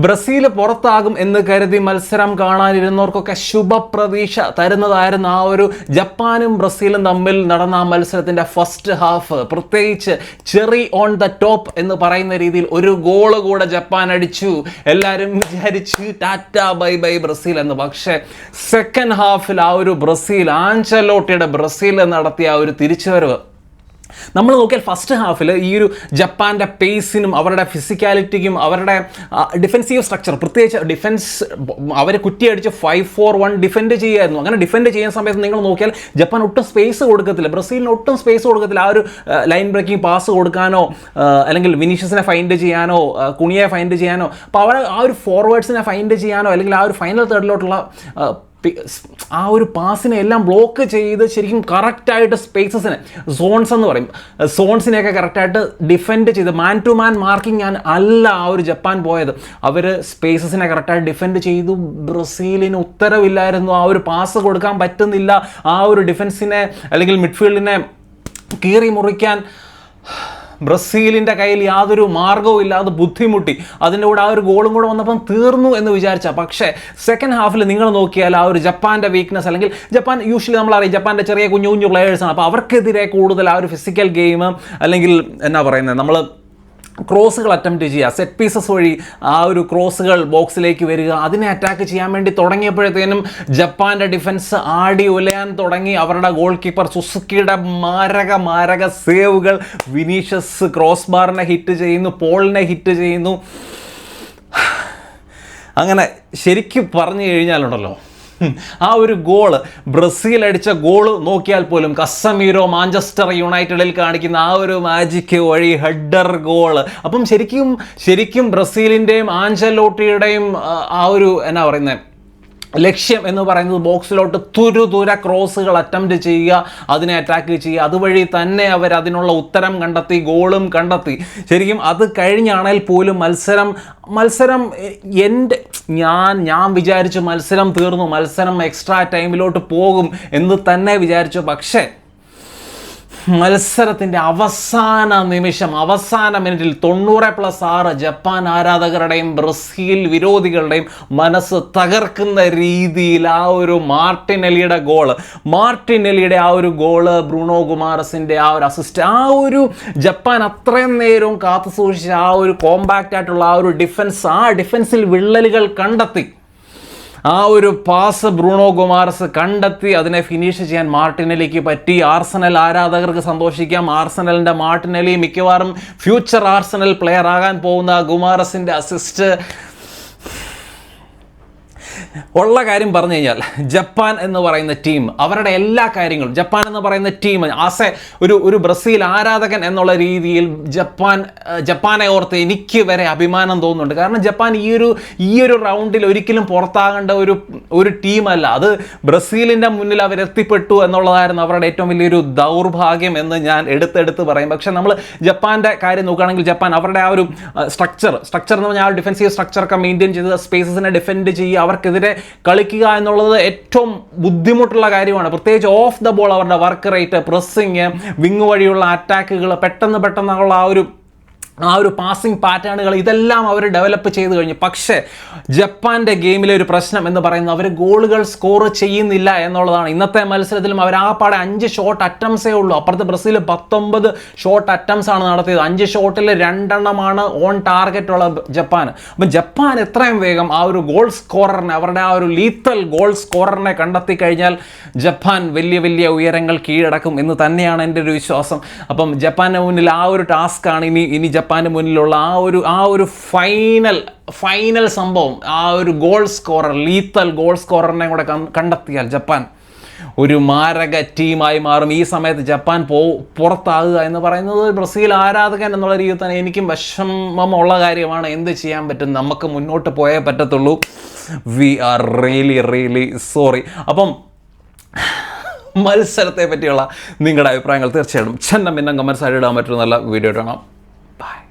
Brazil പുറത്താകും എന്ന് കരുതി മത്സരം കാണാനിരുന്നവർക്കൊക്കെ ശുഭപ്രതീക്ഷ തരുന്നതായിരുന്നു ആ ഒരു ജപ്പാനും ബ്രസീലും തമ്മിൽ നടന്ന ആ മത്സരത്തിൻ്റെ ഫസ്റ്റ് ഹാഫ്. പ്രത്യേകിച്ച് ചെറി ഓൺ ദ ടോപ്പ് എന്ന് പറയുന്ന രീതിയിൽ ഒരു ഗോള് കൂടെ ജപ്പാൻ അടിച്ചു. എല്ലാവരും വിചാരിച്ചു ടാറ്റ ബൈ ബൈ ബ്രസീൽ എന്ന്. പക്ഷേ സെക്കൻഡ് ഹാഫിൽ ആ ഒരു ബ്രസീൽ, ആൻചെലോട്ടിയുടെ ബ്രസീൽ നടത്തിയ ആ ഒരു തിരിച്ചുവരവ് നമ്മൾ നോക്കിയാൽ ഫസ്റ്റ് ഹാഫിൽ ഈ ഒരു ജപ്പാൻ്റെ പേസിനും അവരുടെ ഫിസിക്കാലിറ്റിക്കും അവരുടെ ഡിഫെൻസീവ് സ്ട്രക്ചർ, പ്രത്യേകിച്ച് ഡിഫൻസ് അവർ കുറ്റിയടിച്ച് 5-4-1 ഡിഫെൻഡ് ചെയ്യുമായിരുന്നു. അങ്ങനെ ഡിഫെൻഡ് ചെയ്യുന്ന സമയത്ത് നിങ്ങൾ നോക്കിയാൽ ജപ്പാൻ ഒട്ടും സ്പേസ് കൊടുക്കത്തില്ല, ബ്രസീലിന് ഒട്ടും സ്പേസ് കൊടുക്കത്തില്ല. ആ ഒരു ലൈൻ ബ്രേക്കിംഗ് പാസ് കൊടുക്കാനോ അല്ലെങ്കിൽ വിനീഷ്യസിനെ ഫൈൻഡ് ചെയ്യാനോ കുണിയെ ഫൈൻഡ് ചെയ്യാനോ, അപ്പോൾ അവർ ആ ഒരു ഫോർവേഡ്സിനെ ഫൈൻഡ് ചെയ്യാനോ അല്ലെങ്കിൽ ആ ഒരു ഫൈനൽ തേർഡിലോട്ടുള്ള ആ ഒരു പാസിനെ എല്ലാം ബ്ലോക്ക് ചെയ്ത് ശരിക്കും കറക്റ്റായിട്ട് സ്പേസസിനെ, സോൺസ് എന്ന് പറയും, സോൺസിനെയൊക്കെ കറക്റ്റായിട്ട് ഡിഫെൻഡ് ചെയ്ത് മാൻ ടു മാൻ മാർക്കിംഗ് അല്ല ആ ഒരു ജപ്പാൻ പോയത്. അവർ സ്പേസസിനെ കറക്റ്റായിട്ട് ഡിഫെൻഡ് ചെയ്തു. ബ്രസീലിന് ഉത്തരവില്ലായിരുന്നു, ആ ഒരു പാസ് കൊടുക്കാൻ പറ്റുന്നില്ല, ആ ഒരു ഡിഫൻസിനെ അല്ലെങ്കിൽ മിഡ്ഫീൽഡിനെ കീറി മുറിക്കാൻ ബ്രസീലിൻ്റെ കയ്യിൽ യാതൊരു മാർഗവും ഇല്ലാതെ ബുദ്ധിമുട്ടി. അതിൻ്റെ കൂടെ ആ ഒരു ഗോളും കൂടെ വന്നപ്പം തീർന്നു എന്ന് വിചാരിച്ച. പക്ഷേ സെക്കൻഡ് ഹാഫിൽ നിങ്ങൾ നോക്കിയാൽ ആ ഒരു ജപ്പാൻ്റെ വീക്ക്നെസ്, അല്ലെങ്കിൽ ജപ്പാൻ യൂഷ്വലി നമ്മളറിയാം ജപ്പാൻ്റെ ചെറിയ കുഞ്ഞു കുഞ്ഞു പ്ലെയേഴ്സാണ്, അപ്പോൾ അവർക്കെതിരെ കൂടുതൽ ആ ഒരു ഫിസിക്കൽ ഗെയിം അല്ലെങ്കിൽ എന്നാ പറയുന്നത്, നമ്മൾ ക്രോസുകൾ അറ്റംപ്റ്റ് ചെയ്യുക, സെറ്റ് പീസസ് വഴി ആ ഒരു ക്രോസുകൾ ബോക്സിലേക്ക് വരിക, അതിനെ അറ്റാക്ക് ചെയ്യാൻ വേണ്ടി തുടങ്ങിയപ്പോഴത്തേനും ജപ്പാൻ്റെ ഡിഫൻസ് ആടി ഉലയാൻ തുടങ്ങി. അവരുടെ ഗോൾ കീപ്പർ സുസുക്കിയുടെ മാരക സേവുകൾ, വിനീഷ്യസ് ക്രോസ് ബാറിനെ ഹിറ്റ് ചെയ്യുന്നു, പോളിനെ ഹിറ്റ് ചെയ്യുന്നു. അങ്ങനെ ശരിക്കും പറഞ്ഞു കഴിഞ്ഞാലുണ്ടല്ലോ, ആ ഒരു ഗോള്, ബ്രസീൽ അടിച്ച ഗോള് നോക്കിയാൽ പോലും കസമീരോ മാഞ്ചസ്റ്റർ യുണൈറ്റഡിൽ കാണിക്കുന്ന ആ ഒരു മാജിക് വഴി ഹെഡർ ഗോള്. അപ്പം ശരിക്കും ബ്രസീലിൻ്റെയും ആൻചെലോട്ടിയുടെയും ആ ഒരു എന്നാ പറയുന്നത് ലക്ഷ്യം എന്ന് പറയുന്നത് ബോക്സിലോട്ട് തുരുതുര ക്രോസുകൾ അറ്റംപ്റ്റ് ചെയ്യുക, അതിനെ അറ്റാക്ക് ചെയ്യുക. അതുവഴി തന്നെ അവർ അതിനുള്ള ഉത്തരം കണ്ടെത്തി, ഗോളും കണ്ടെത്തി. ശരിക്കും അത് കഴിഞ്ഞാണെങ്കിൽ പോലും മത്സരം ഞാൻ വിചാരിച്ചു മത്സരം തീർന്നു, മത്സരം എക്സ്ട്രാ ടൈമിലോട്ട് പോകും എന്ന് തന്നെ വിചാരിച്ചു. പക്ഷേ മത്സരത്തിൻ്റെ അവസാന നിമിഷം, അവസാന മിനിറ്റിൽ 90+6 ജപ്പാൻ ആരാധകരുടെയും ബ്രസീൽ വിരോധികളുടെയും മനസ്സ് തകർക്കുന്ന രീതിയിൽ ആ ഒരു മാർട്ടിനെല്ലിയുടെ ആ ഒരു ഗോള്, ബ്രൂണോ ഗുമാരസിൻ്റെ ആ ഒരു അസിസ്റ്റ്, ആ ഒരു ജപ്പാൻ അത്രയും നേരവും കാത്തു സൂക്ഷിച്ച ആ ഒരു കോമ്പാക്റ്റ് ആയിട്ടുള്ള ആ ഒരു ഡിഫൻസ്, ആ ഡിഫൻസിൽ വിള്ളലുകൾ കണ്ടെത്തി. ആ ഒരു പാസ് ബ്രൂണോ ഗുമാരസ് കണ്ടെത്തി അതിനെ ഫിനിഷ് ചെയ്യാൻ മാർട്ടിനെല്ലിക്ക് പറ്റി. ആർസണൽ ആരാധകർക്ക് സന്തോഷിക്കാം. ആർസണലിൻ്റെ മാർട്ടിനെല്ലി മിക്കവാറും ഫ്യൂച്ചർ ആർസണൽ പ്ലെയർ ആകാൻ പോകുന്ന ഗുമാരസിൻ്റെ അസിസ്റ്റ്. ഉള്ള കാര്യം പറഞ്ഞു കഴിഞ്ഞാൽ ജപ്പാൻ എന്ന് പറയുന്ന ടീം, അവരുടെ എല്ലാ കാര്യങ്ങളും, ജപ്പാൻ എന്ന് പറയുന്ന ടീം ആസ് ഒരു ബ്രസീൽ ആരാധകൻ എന്നുള്ള രീതിയിൽ ജപ്പാനെ ഓർത്ത് എനിക്ക് വരെ അഭിമാനം തോന്നുന്നുണ്ട്. കാരണം ജപ്പാൻ ഈ ഒരു റൗണ്ടിൽ ഒരിക്കലും പുറത്താകേണ്ട ഒരു ടീമല്ല. അത് ബ്രസീലിൻ്റെ മുന്നിൽ അവരെത്തിപ്പെട്ടു എന്നുള്ളതായിരുന്നു അവരുടെ ഏറ്റവും വലിയൊരു ദൗർഭാഗ്യം എന്ന് ഞാൻ എടുത്തെടുത്ത് പറയും. പക്ഷെ നമ്മൾ ജപ്പാൻ്റെ കാര്യം നോക്കുകയാണെങ്കിൽ ജപ്പാൻ അവരുടെ ആ ഒരു സ്ട്രക്ചർ എന്ന് പറഞ്ഞാൽ ആ ഡിഫൻസീവ് സ്ട്രക്ചറൊക്കെ മെയിൻറ്റെയിൻ ചെയ്ത് സ്പേസസിനെ ഡിഫെൻഡ് ചെയ്യുക, അവർക്കെതിരെ കളിക്കുക എന്നുള്ളത് ഏറ്റവും ബുദ്ധിമുട്ടുള്ള കാര്യമാണ്. പ്രത്യേകിച്ച് ഓഫ് ദ ബോൾ അവരുടെ വർക്ക് റേറ്റ്, പ്രസ്സിങ്, വിങ് വഴിയുള്ള അറ്റാക്കുകൾ, പെട്ടെന്നുള്ള ആ ഒരു പാസിംഗ് പാറ്റേണുകൾ, ഇതെല്ലാം അവർ ഡെവലപ്പ് ചെയ്ത് കഴിഞ്ഞു. പക്ഷേ ജപ്പാൻ്റെ ഗെയിമിലെ ഒരു പ്രശ്നം എന്ന് പറയുന്നത് അവർ ഗോളുകൾ സ്കോർ ചെയ്യുന്നില്ല എന്നുള്ളതാണ്. ഇന്നത്തെ മത്സരത്തിലും അവർ ആകപ്പാടെ 5 ഷോട്ട് അറ്റംപ്റ്റ്സേ ഉള്ളൂ. അപ്പുറത്ത് ബ്രസീൽ 19 ഷോട്ട് അറ്റംപ്റ്റ്സ് ആണ് നടത്തിയത്. 5 ഷോട്ടിൽ 2 ഓൺ ടാർഗറ്റ് ഉള്ള ജപ്പാൻ. അപ്പം ജപ്പാൻ എത്രയും വേഗം ആ ഒരു ഗോൾ സ്കോററിനെ, അവരുടെ ആ ഒരു ലീത്തൽ ഗോൾ സ്കോററിനെ കണ്ടെത്തി കഴിഞ്ഞാൽ ജപ്പാൻ വലിയ ഉയരങ്ങൾ കീഴടക്കും എന്ന് തന്നെയാണ് എൻ്റെ ഒരു വിശ്വാസം. അപ്പം ജപ്പാൻ്റെ മുന്നിൽ ആ ഒരു ടാസ്ക്കാണ് ഇനി ജപ്പാൻ്റെ മുന്നിലുള്ള ആ ഒരു ഫൈനൽ സംഭവം. ആ ഒരു ഗോൾ സ്കോറർ, ലീത്തൽ ഗോൾ സ്കോററിനെ കൂടെ കണ്ടെത്തിയാൽ ജപ്പാൻ ഒരു മാരക ടീമായി മാറും. ഈ സമയത്ത് ജപ്പാൻ പുറത്താകുക എന്ന് പറയുന്നത് ബ്രസീൽ ആരാധകൻ എന്നുള്ള രീതിയിൽ തന്നെ എനിക്കും വിഷമമുള്ള കാര്യമാണ്. എന്ത് ചെയ്യാൻ പറ്റും, നമുക്ക് മുന്നോട്ട് പോയേ പറ്റത്തുള്ളൂ. We are really sorry. അപ്പം മത്സരത്തെ പറ്റിയുള്ള നിങ്ങളുടെ അഭിപ്രായങ്ങൾ തീർച്ചയായിട്ടും ചെന്നം കമൻസ് ആയിട്ട് ഇടാൻ പറ്റുന്ന നല്ല വീഡിയോ കാണാം. Bye.